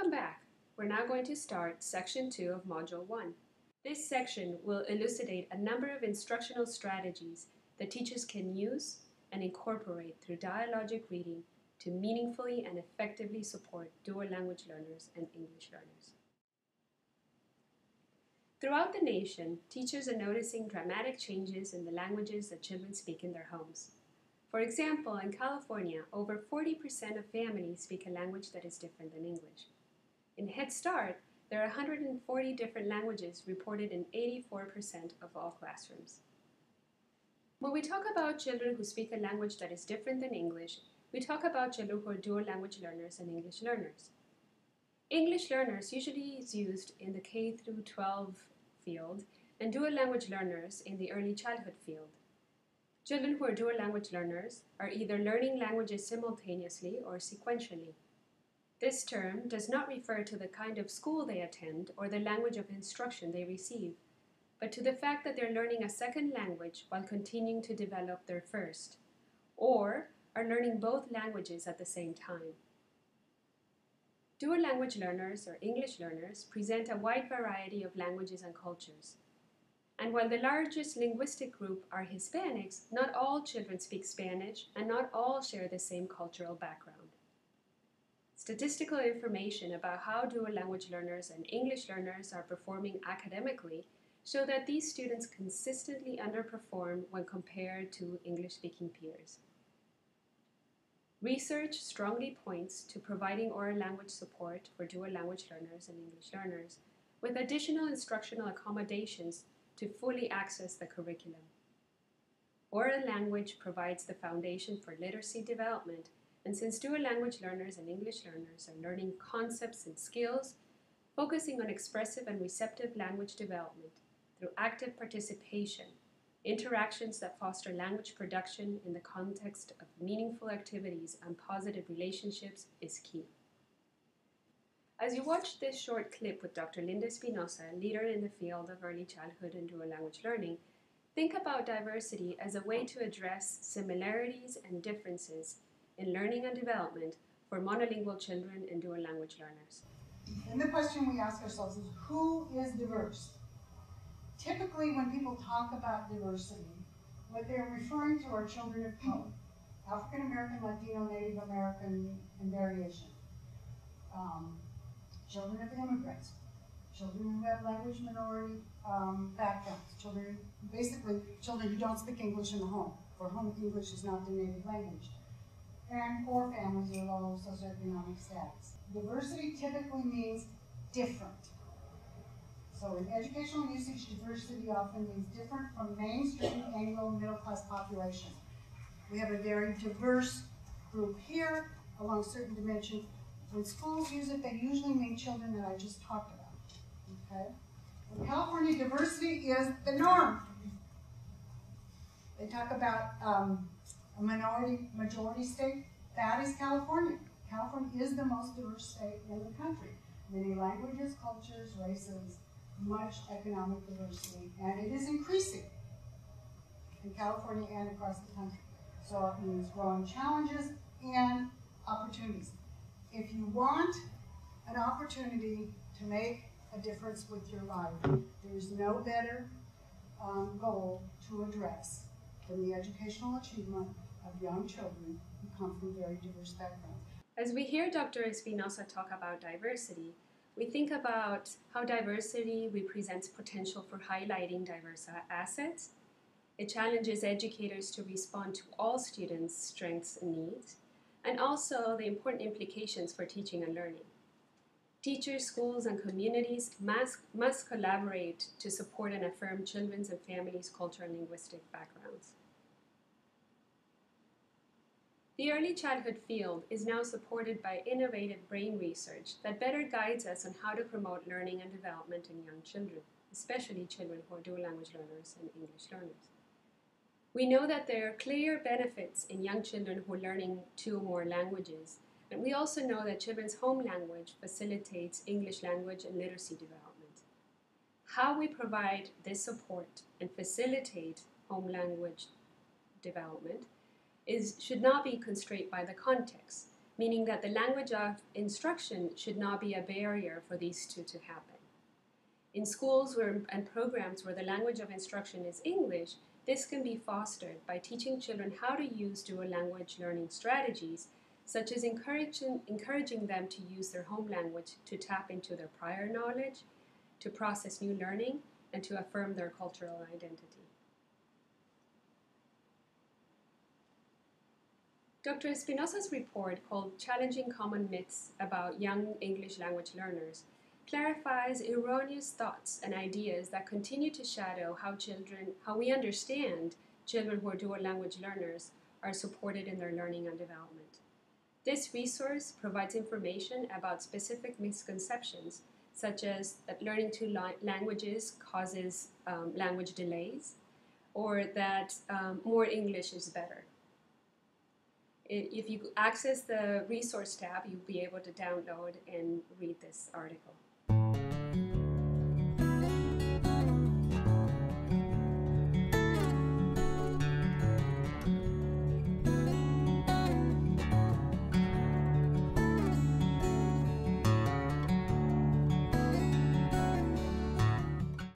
Welcome back. We're now going to start Section 2 of Module 1. This section will elucidate a number of instructional strategies that teachers can use and incorporate through dialogic reading to meaningfully and effectively support dual language learners and English learners. Throughout the nation, teachers are noticing dramatic changes in the languages that children speak in their homes. For example, in California, over 40% of families speak a language that is different than English. In Head Start, there are 140 different languages reported in 84% of all classrooms. When we talk about children who speak a language that is different than English, we talk about children who are dual language learners and English learners. English learners usually is used in the K through 12 field and dual language learners in the early childhood field. Children who are dual language learners are either learning languages simultaneously or sequentially. This term does not refer to the kind of school they attend or the language of instruction they receive, but to the fact that they're learning a second language while continuing to develop their first, or are learning both languages at the same time. Dual language learners or English learners present a wide variety of languages and cultures. And while the largest linguistic group are Hispanics, not all children speak Spanish and not all share the same cultural background. Statistical information about how dual language learners and English learners are performing academically show that these students consistently underperform when compared to English-speaking peers. Research strongly points to providing oral language support for dual language learners and English learners, with additional instructional accommodations to fully access the curriculum. Oral language provides the foundation for literacy development, and since dual language learners and English learners are learning concepts and skills, focusing on expressive and receptive language development through active participation, interactions that foster language production in the context of meaningful activities and positive relationships is key. As you watch this short clip with Dr. Linda Espinosa, leader in the field of early childhood and dual language learning, think about diversity as a way to address similarities and differences in learning and development for monolingual children and dual language learners. And the question we ask ourselves is, who is diverse? Typically, when people talk about diversity, what they're referring to are children of color, African American, Latino, Native American, and variation. Children of immigrants, children who have language minority backgrounds, basically children who don't speak English in the home, for whom English is not their native language, and poor families of low socioeconomic status. Diversity typically means different. So in educational usage, diversity often means different from mainstream Anglo middle-class population. We have a very diverse group here along certain dimensions. When schools use it, they usually mean children that I just talked about. Okay? In California, diversity is the norm. They talk about a majority state. That is California. California is the most diverse state in the country. Many languages, cultures, races, much economic diversity, and it is increasing in California and across the country. So it means growing challenges and opportunities. If you want an opportunity to make a difference with your life, there is no better goal to address than the educational achievement of young children who come from very diverse backgrounds. As we hear Dr. Espinosa talk about diversity, we think about how diversity represents potential for highlighting diverse assets. It challenges educators to respond to all students' strengths and needs, and also the important implications for teaching and learning. Teachers, schools, and communities must collaborate to support and affirm children's and families' cultural and linguistic backgrounds. The early childhood field is now supported by innovative brain research that better guides us on how to promote learning and development in young children, especially children who are dual language learners and English learners. We know that there are clear benefits in young children who are learning 2 or more languages, and we also know that children's home language facilitates English language and literacy development. How we provide this support and facilitate home language development should not be constrained by the context, meaning that the language of instruction should not be a barrier for these two to happen. In schools and programs where the language of instruction is English, this can be fostered by teaching children how to use dual language learning strategies, such as encouraging them to use their home language to tap into their prior knowledge, to process new learning, and to affirm their cultural identity. Dr. Espinosa's report, called Challenging Common Myths About Young English Language Learners, clarifies erroneous thoughts and ideas that continue to shadow how we understand children who are dual language learners are supported in their learning and development. This resource provides information about specific misconceptions, such as that learning two languages causes language delays, or that more English is better. If you access the resource tab, you'll be able to download and read this article.